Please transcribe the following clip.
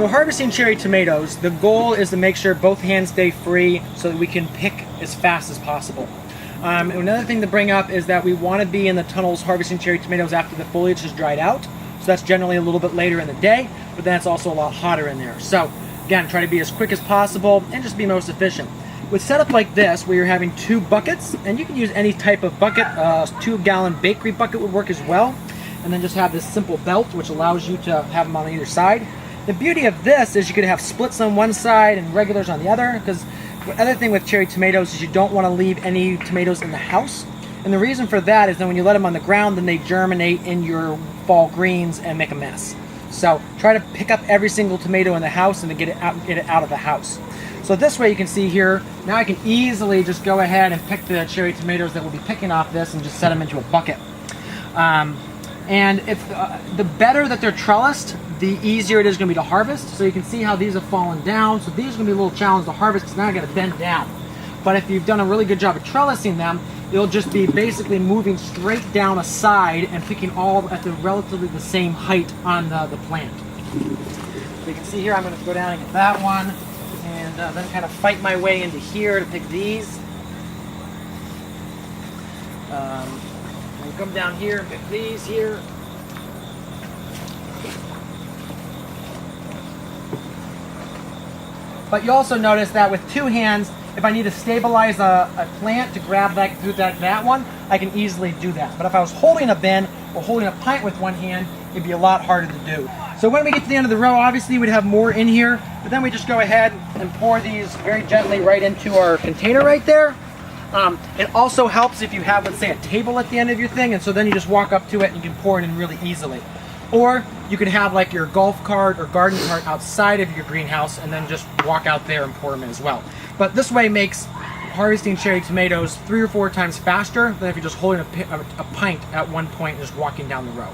harvesting cherry tomatoes, the goal is to make sure both hands stay free so that we can pick as fast as possible. Another thing to bring up is that we want to be in the tunnels harvesting cherry tomatoes after the foliage has dried out. So that's generally a little bit later in the day, but then it's also a lot hotter in there. So again, try to be as quick as possible and just be most efficient. With setup like this, where you're having 2 buckets, and you can use any type of bucket, 2-gallon bakery bucket would work as well, and then just have this simple belt which allows you to have them on either side. The beauty of this is you could have splits on one side and regulars on the other, because the other thing with cherry tomatoes is you don't want to leave any tomatoes in the house. And the reason for that is that when you let them on the ground, then they germinate in your fall greens and make a mess. So try to pick up every single tomato in the house and to get it out of the house. So this way you can see here, now I can easily just go ahead and pick the cherry tomatoes that we'll be picking off this and just set them into a bucket. And if the better that they're trellised, the easier it is going to be to harvest. So you can see how these have fallen down. So these are going to be a little challenge to harvest because now I got to bend down. But if you've done a really good job of trellising them, it'll just be basically moving straight down a side and picking all at the relatively the same height on the plant. So you can see here, I'm going to go down and get that one, and then kind of fight my way into here to pick these. We'll come down here and pick these here. But you also notice that with 2 hands, if I need to stabilize a plant to grab that one, I can easily do that. But if I was holding a bin or holding a pint with 1 hand, it'd be a lot harder to do. So when we get to the end of the row, obviously we'd have more in here, but then we just go ahead and pour these very gently right into our container right there. It also helps if you have, let's say, a table at the end of your thing, and so then you just walk up to it and you can pour it in really easily. Or you could have like your golf cart or garden cart outside of your greenhouse and then just walk out there and pour them in as well. But this way makes harvesting cherry tomatoes 3 or 4 times faster than if you're just holding a pint at one point and just walking down the row.